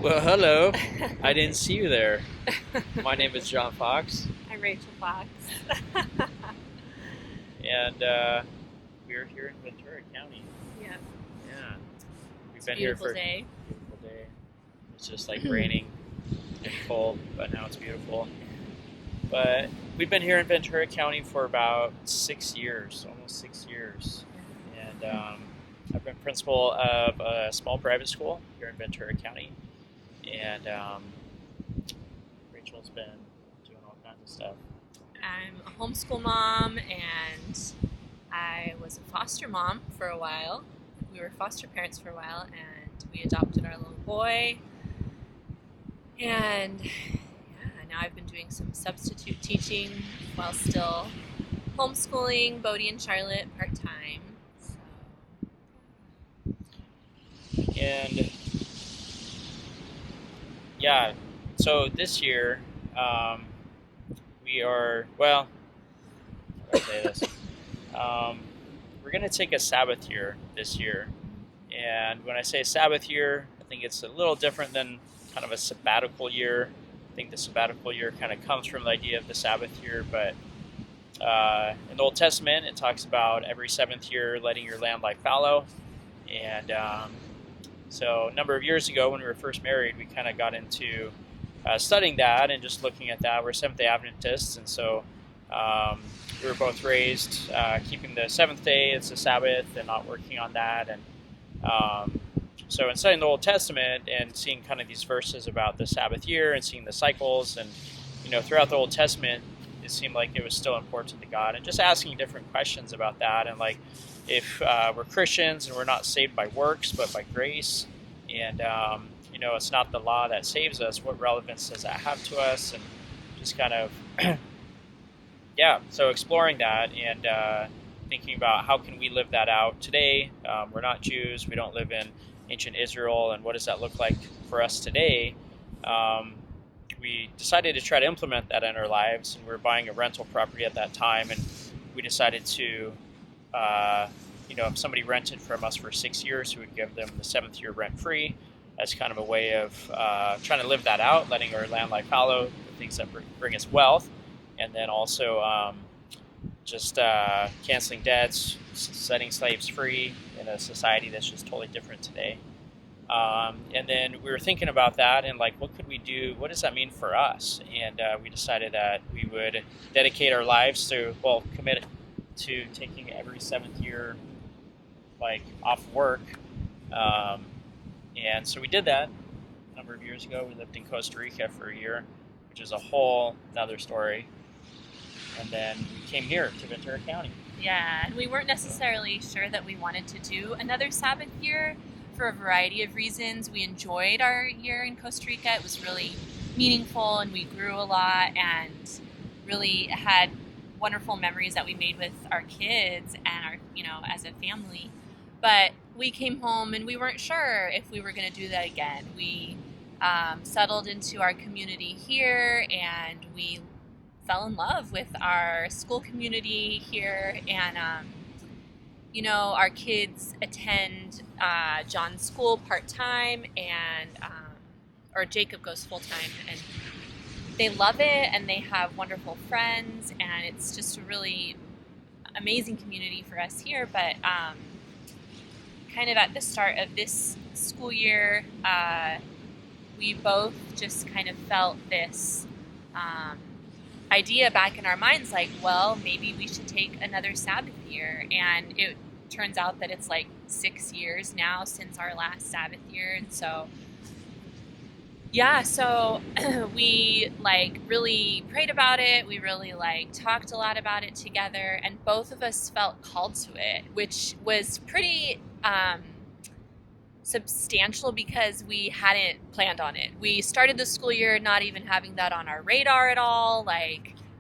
Well, hello. I didn't see you there. My name is John Fox, I'm Rachel Fox. and we're here in Ventura County. Yeah, Yeah, we've it's a been here beautiful for a day. beautiful day. It's just like raining and cold, but now it's beautiful. But we've been here in Ventura County for about 6 years, almost 6 years, and I've been principal of a small private school here in Ventura County, and Rachel's been doing all kinds of stuff. I'm a homeschool mom and I was a foster mom for a while. We were foster parents for a while and we adopted our little boy. And yeah, now I've been doing some substitute teaching while still homeschooling Bodie and Charlotte part time. So, And yeah, so this year um, we are, well, how do I say this? Um, we're going to take a Sabbath year this year. And when I say Sabbath year, I think it's a little different than kind of a sabbatical year. I think the sabbatical year kind of comes from the idea of the Sabbath year, but in the Old Testament, it talks about every seventh year letting your land lie fallow. And so a number of years ago, when we were first married, we kind of got into studying that and just looking at that. We're Seventh-day Adventists, and so we were both raised keeping the seventh day as the Sabbath and not working on that. And so in studying the Old Testament and seeing kind of these verses about the Sabbath year and seeing the cycles and, throughout the Old Testament, it seemed like it was still important to God, and just asking different questions about that. And like, if we're Christians and we're not saved by works but by grace, and it's not the law that saves us, what relevance does that have to us? And just kind of yeah, so exploring that and thinking about how can we live that out today. We're not Jews, we don't live in ancient Israel, and what does that look like for us today? We decided to try to implement that in our lives, and we were buying a rental property at that time, and we decided to if somebody rented from us for 6 years, we would give them the seventh year rent free as kind of a way of trying to live that out, letting our land lie fallow, the things that bring us wealth, and then also just canceling debts, setting slaves free in a society that's just totally different today. And then we were thinking about that and like, what could we do? What does that mean for us? And we decided that we would dedicate our lives to, commit to taking every seventh year like off work. And so we did that a number of years ago. We lived in Costa Rica for a year, which is a whole another story. And then we came here to Ventura County. yeah, and we weren't necessarily sure that we wanted to do another Sabbath year for a variety of reasons. We enjoyed our year in Costa Rica. It was really meaningful and we grew a lot and really had wonderful memories that we made with our kids and our, as a family. But we came home and we weren't sure if we were going to do that again. We settled into our community here and we fell in love with our school community here. And our kids attend John's school part-time and or Jacob goes full-time, and they love it and they have wonderful friends, and it's just a really amazing community for us here. But kind of at the start of this school year, we both just kind of felt this idea back in our minds, like, well, maybe we should take another Sabbath year. And it turns out that it's like 6 years now since our last Sabbath year. And so we really prayed about it. We really talked a lot about it together, and both of us felt called to it, which was pretty substantial because we hadn't planned on it. We started the school year not even having that on our radar at all,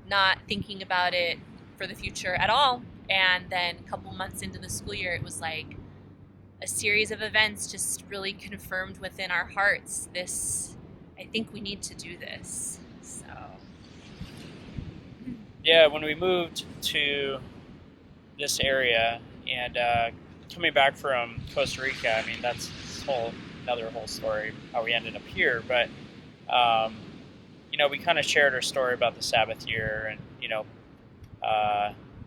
not thinking about it for the future at all. And then a couple months into the school year, it was like a series of events just really confirmed within our hearts this, I think we need to do this. So Yeah, when we moved to this area and coming back from Costa Rica, I mean, that's a whole another whole story how we ended up here. But we kind of shared our story about the Sabbath year, and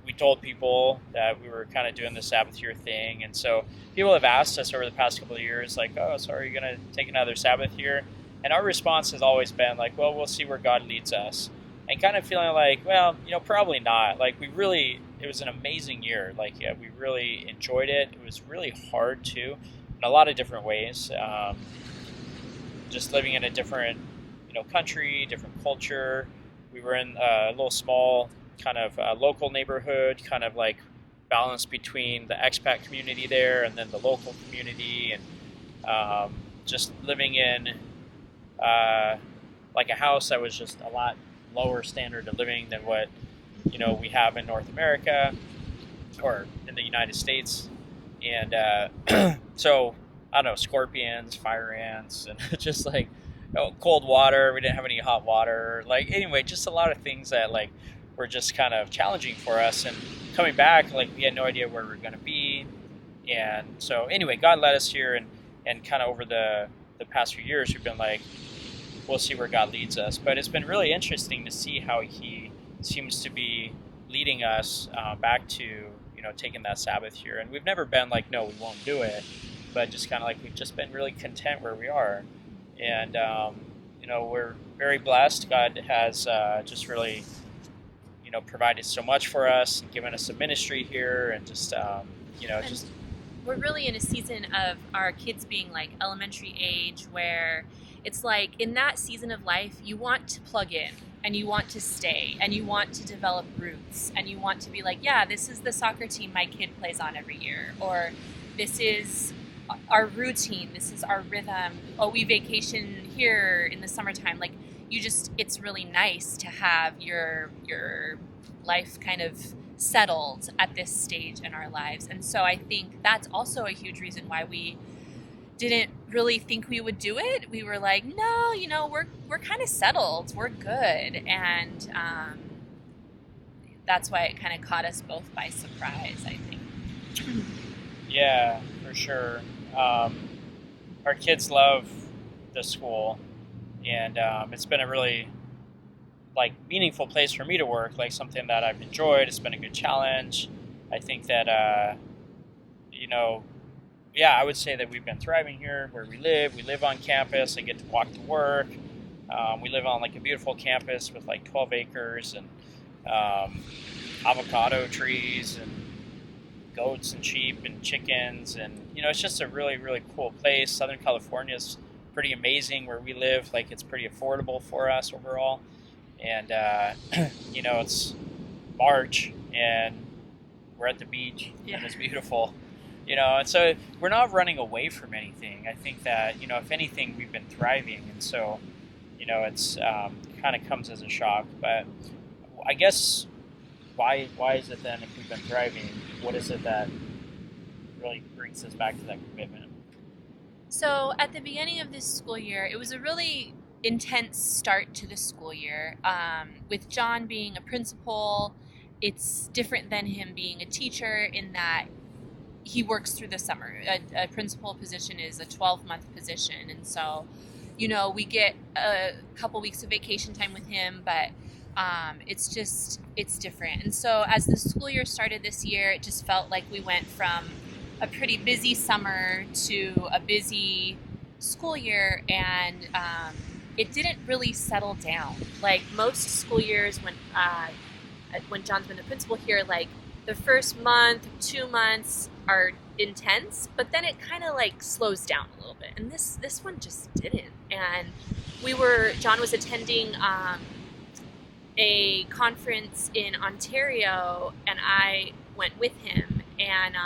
we told people that we were kind of doing the Sabbath year thing, and so people have asked us over the past couple of years, like, "Oh, so are you going to take another Sabbath year?" And our response has always been like, "Well, we'll see where God leads us," and kind of feeling like, well, probably not. Like, it was an amazing year. Like, yeah, we really enjoyed it. It was really hard too, in a lot of different ways. Just living in a different, country, different culture. We were in a little small kind of local neighborhood, kind of like balance between the expat community there and then the local community, and just living in like a house that was just a lot lower standard of living than what we have in North America or in the United States. And so I don't know, scorpions, fire ants, and just like cold water. We didn't have any hot water. Like, anyway, just a lot of things that like were just kind of challenging for us. And coming back, like, we had no idea where we were going to be. And so anyway, God led us here, and kind of over the past few years, we've been like, we'll see where God leads us. But it's been really interesting to see how He seems to be leading us back to taking that Sabbath here. And we've never been like, no, we won't do it, but just kind of like, we've just been really content where we are. And we're very blessed. God has just really provided so much for us and given us a ministry here, and just just we're really in a season of our kids being like elementary age, where it's like in that season of life you want to plug in and you want to stay and you want to develop roots and you want to be like, yeah, this is the soccer team my kid plays on every year, or this is our routine, this is our rhythm. Oh, we vacation here in the summertime. Like, it's really nice to have your life kind of settled at this stage in our lives. And so I think that's also a huge reason why we didn't really think we would do it. We were like, no, we're kind of settled, we're good. And that's why it kind of caught us both by surprise, I think. Yeah, for sure. Our kids love the school, and it's been a really meaningful place for me to work, like something that I've enjoyed. It's been a good challenge. I think that I would say that we've been thriving here where we live. We live on campus. I get to walk to work. We live on like a beautiful campus with like 12 acres and avocado trees and goats and sheep and chickens, and it's just a really, really cool place. Southern California is pretty amazing where we live. Like, it's pretty affordable for us overall. And it's March and we're at the beach, yeah, and it's beautiful. And so we're not running away from anything. I think that if anything, we've been thriving, and so it's kind of comes as a shock. But I guess why is it then, if we've been thriving, what is it that really brings us back to that commitment? So at the beginning of this school year, it was a really intense start to the school year. With John being a principal, it's different than him being a teacher in that he works through the summer. A principal position is a 12-month position, and so we get a couple weeks of vacation time with him, but it's different. And so as the school year started this year, it just felt like we went from a pretty busy summer to a busy school year, and it didn't really settle down. Like most school years when John's been the principal here, like the first month, 2 months are intense, but then it kind of like slows down a little bit. And this one just didn't. And John was attending a conference in Ontario, and I went with him, and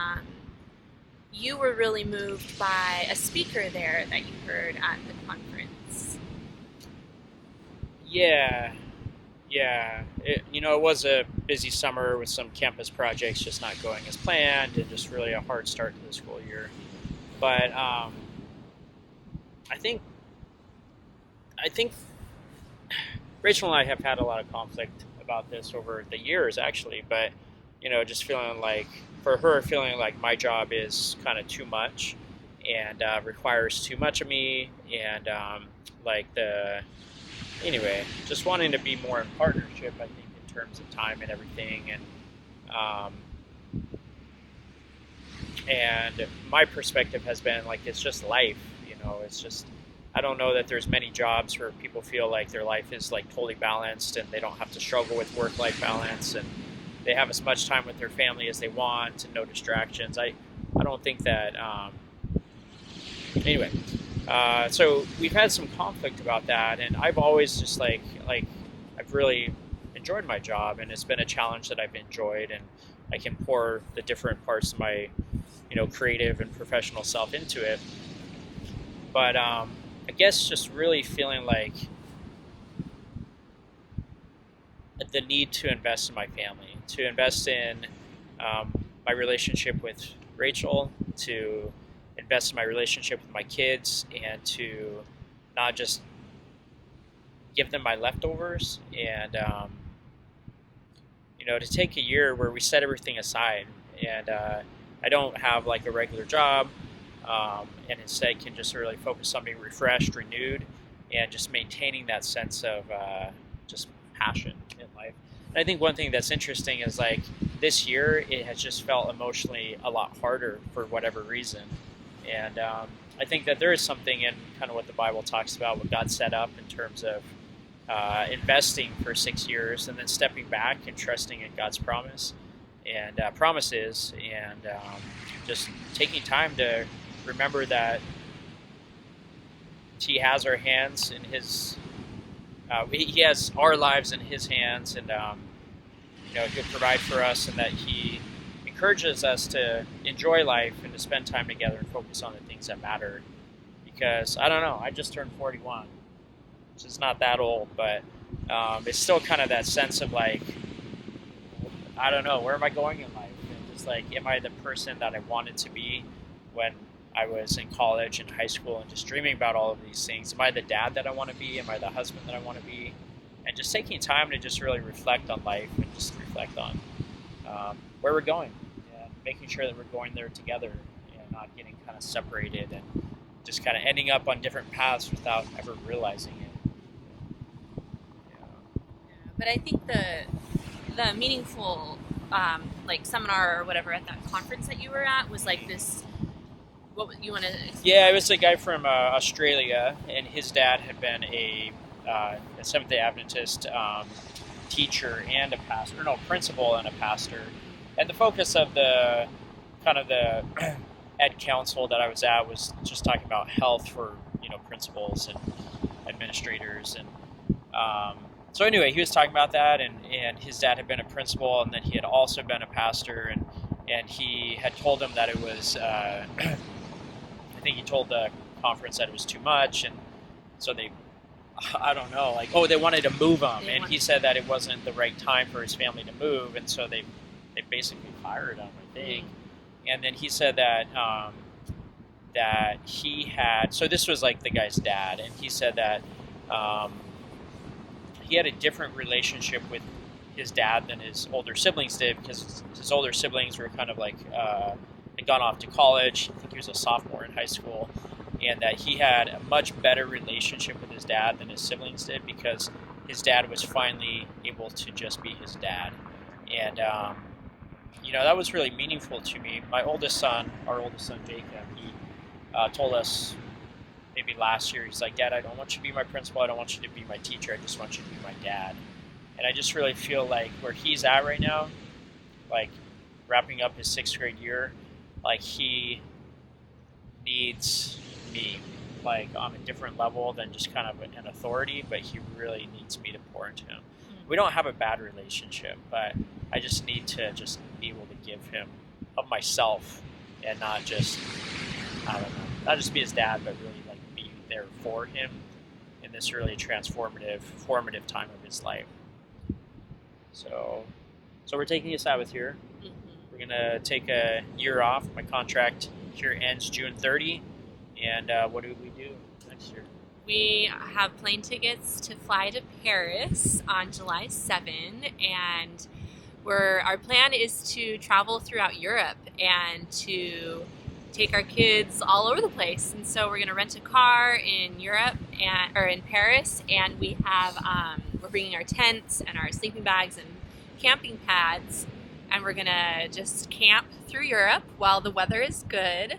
you were really moved by a speaker there that you heard at the conference. Yeah. It was a busy summer with some campus projects just not going as planned, and just really a hard start to the school year. But I think Rachel and I have had a lot of conflict about this over the years, actually. But just feeling like, for her, feeling like my job is kind of too much, and requires too much of me, and anyway, just wanting to be more in partnership, I think, in terms of time and everything. And my perspective has been like, it's just life, it's just, I don't know that there's many jobs where people feel like their life is like totally balanced and they don't have to struggle with work-life balance and they have as much time with their family as they want and no distractions. I don't think that, anyway, so we've had some conflict about that, and I've always just like I've really enjoyed my job, and it's been a challenge that I've enjoyed, and I can pour the different parts of my creative and professional self into it. But I guess just really feeling like the need to invest in my family, to invest in my relationship with Rachel, to invest in my relationship with my kids, and to not just give them my leftovers, and to take a year where we set everything aside, and I don't have like a regular job, and instead can just really focus on being refreshed, renewed, and just maintaining that sense of just passion in life. And I think one thing that's interesting is like this year it has just felt emotionally a lot harder for whatever reason. And I think that there is something in kind of what the Bible talks about, what God set up in terms of investing for 6 years and then stepping back and trusting in God's promises, and just taking time to remember that He has our hands in His, He has our lives in His hands, and He'll provide for us, and that He encourages us to enjoy life and to spend time together and focus on the things that matter. Because I don't know, I just turned 41, which is not that old, but it's still kind of that sense of like, I don't know, where am I going in life? And just like, am I the person that I wanted to be when I was in college and high school and just dreaming about all of these things? Am I the dad that I want to be? Am I the husband that I want to be? And just taking time to just really reflect on life and just reflect on where we're going, and making sure that we're going there together and not getting kind of separated and just kind of ending up on different paths without ever realizing it. Yeah. But I think the meaningful like seminar or whatever at that conference that you were at was like this. What you want to? Yeah, it was a guy from Australia, and his dad had been a Seventh-day Adventist teacher and a pastor, no, principal and a pastor. And the focus of the kind of the ed council that I was at was just talking about health for principals and administrators, and so anyway, he was talking about that, and his dad had been a principal, and then he had also been a pastor, and he had told him that it was I think he told the conference that it was too much, and so they, I don't know, like, they wanted to move him, and he said that it wasn't the right time for his family to move, and so they basically fired him, I think. And then he said that that he had, so this was like the guy's dad, and he said that he had a different relationship with his dad than his older siblings did, because his older siblings were kind of like had gone off to college. I think he was a sophomore in high school, and that he had a much better relationship with his dad than his siblings did, because his dad was finally able to just be his dad. And that was really meaningful to me. Our oldest son Jacob, he told us maybe last year, he's like, "Dad, I don't want you to be my principal, I don't want you to be my teacher, I just want you to be my dad." And I just really feel like where he's at right now, like wrapping up his 6th grade year, like he needs me, like on a different level than just kind of an authority, but he really needs me to pour into him. We don't have a bad relationship, but I just need to just be able to give him of myself, and not just, I don't know, not just be his dad, but really like be there for him in this really formative time of his life. So we're taking a Sabbath year. Mm-hmm. We're gonna take a year off. My contract here ends June 30, and what do we do next year? We have plane tickets to fly to Paris on July 7, and our plan is to travel throughout Europe and to take our kids all over the place. And so we're going to rent a car in Europe or in Paris, and we're bringing our tents and our sleeping bags and camping pads, and we're going to just camp through Europe while the weather is good.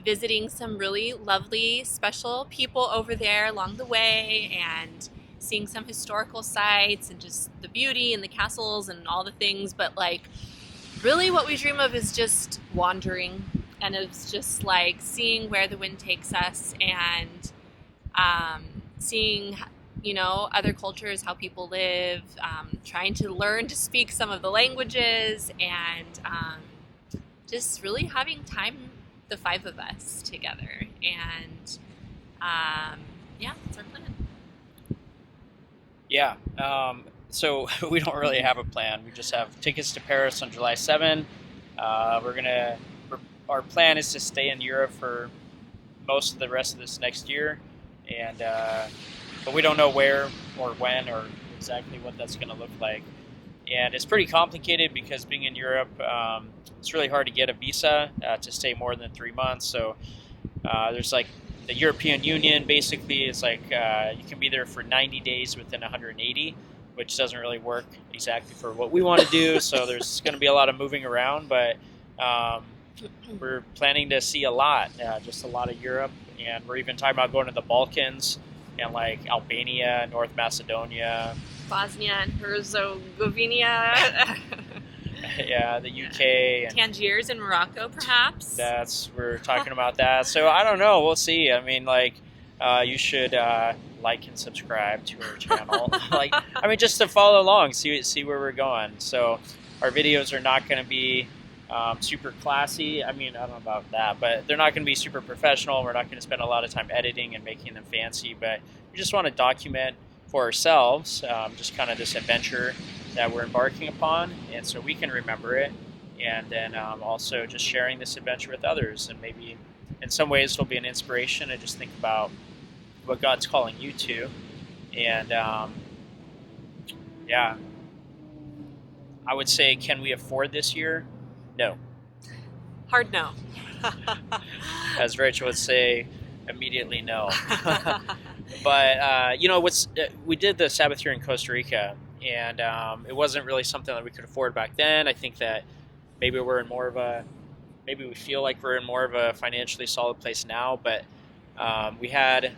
Visiting some really lovely, special people over there along the way, and seeing some historical sites and just the beauty and the castles and all the things. But like, really what we dream of is just wandering, and it's just like seeing where the wind takes us, and seeing, other cultures, how people live, trying to learn to speak some of the languages, and just really having time, the five of us together. And that's our plan. Yeah. So we don't really have a plan. We just have tickets to Paris on July 7. Our plan is to stay in Europe for most of the rest of this next year, and but we don't know where or when or exactly what that's going to look like. And it's pretty complicated because being in Europe, it's really hard to get a visa to stay more than 3 months. So there's like the European Union, basically, it's like you can be there for 90 days within 180, which doesn't really work exactly for what we want to do. So there's going to be a lot of moving around, but we're planning to see a lot, just a lot of Europe. And we're even talking about going to the Balkans and like Albania, North Macedonia, Bosnia and Herzegovina. Yeah, the UK, and Tangiers in Morocco, perhaps. we're talking about that. So I don't know. We'll see. I mean, like, you should like and subscribe to our channel. Just to follow along, see where we're going. So our videos are not going to be super classy. I mean, I don't know about that, but they're not going to be super professional. We're not going to spend a lot of time editing and making them fancy, but we just want to document for ourselves just kind of this adventure that we're embarking upon, and so we can remember it, and then also just sharing this adventure with others, and maybe in some ways it'll be an inspiration to just think about what God's calling you to. And I would say, can we afford this year? No. Hard no. As Rachel would say, immediately no. But we did the Sabbath Year in Costa Rica, and it wasn't really something that we could afford back then. I think that maybe we feel like we're in more of a financially solid place now, but we had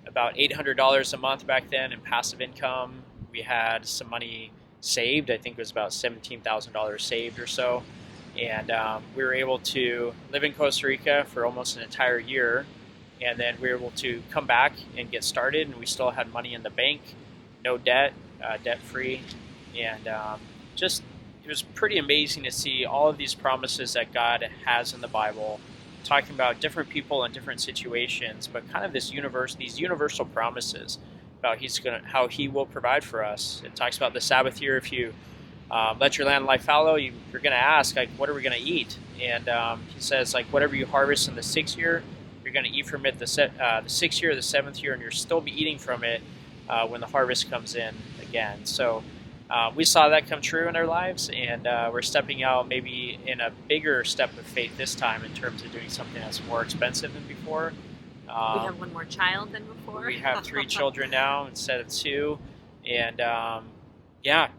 about $800 a month back then in passive income. We had some money saved. I think it was about $17,000 saved or so, and we were able to live in Costa Rica for almost an entire year. And then we were able to come back and get started, and we still had money in the bank, no debt, debt-free. And it was pretty amazing to see all of these promises that God has in the Bible, talking about different people and different situations, but kind of these universal promises about how He will provide for us. It talks about the Sabbath year. If you let your land lie fallow, you're going to ask, like, what are we going to eat? And He says, like, whatever you harvest in the 6th year, you're going to eat from it the 6th year, the 7th year, and you'll still be eating from it when the harvest comes in again. So we saw that come true in our lives, and we're stepping out maybe in a bigger step of faith this time in terms of doing something that's more expensive than before. We have one more child than before. We have 3 children now instead of 2, and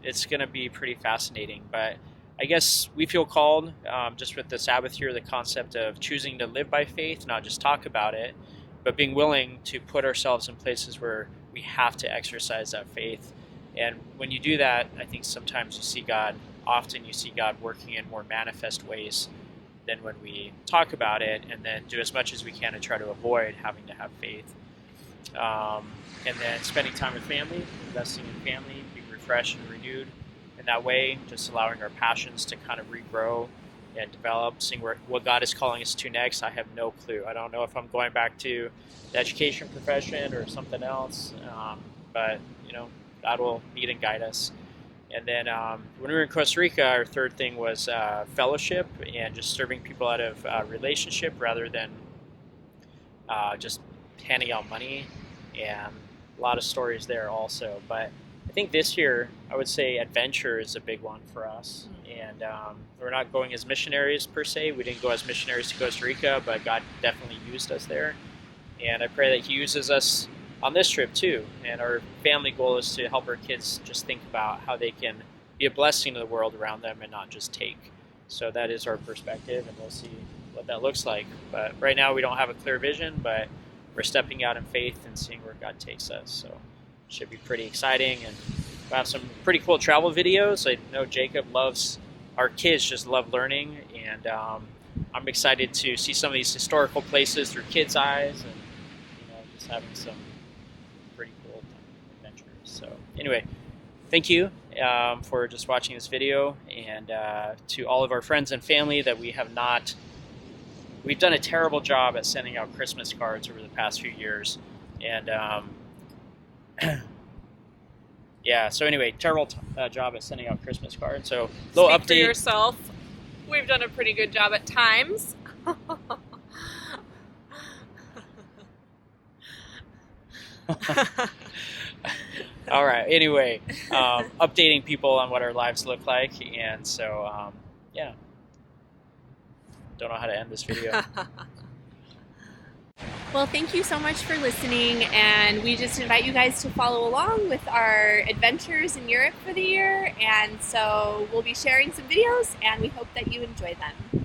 it's going to be pretty fascinating. But I guess we feel called, just with the Sabbath year, the concept of choosing to live by faith, not just talk about it, but being willing to put ourselves in places where we have to exercise that faith. And when you do that, I think sometimes you see God working in more manifest ways than when we talk about it, and then do as much as we can to try to avoid having to have faith. And then spending time with family, investing in family, being refreshed and renewed in that way, just allowing our passions to kind of regrow and develop, seeing what God is calling us to next. I have no clue. I don't know if I'm going back to the education profession or something else, but God will lead and guide us. And then when we were in Costa Rica, our third thing was fellowship and just serving people out of relationship rather than just handing out money, and a lot of stories there also. But I think this year, I would say adventure is a big one for us. And we're not going as missionaries per se. We didn't go as missionaries to Costa Rica, but God definitely used us there. And I pray that He uses us on this trip too. And our family goal is to help our kids just think about how they can be a blessing to the world around them and not just take. So that is our perspective, and we'll see what that looks like. But right now, we don't have a clear vision, but we're stepping out in faith and seeing where God takes us. So it should be pretty exciting, and we'll have some pretty cool travel videos. I know Jacob loves, our kids just love learning, and I'm excited to see some of these historical places through kids' eyes, and just having some pretty cool adventures. So anyway, thank you for just watching this video, and to all of our friends and family that we've done a terrible job at sending out Christmas cards over the past few years, and yeah, so anyway, terrible job at sending out Christmas cards. So little Speak update for yourself. We've done a pretty good job at times. All right, anyway, updating people on what our lives look like, and so yeah, don't know how to end this video. Well, thank you so much for listening, and we just invite you guys to follow along with our adventures in Europe for the year. And so we'll be sharing some videos, and we hope that you enjoy them.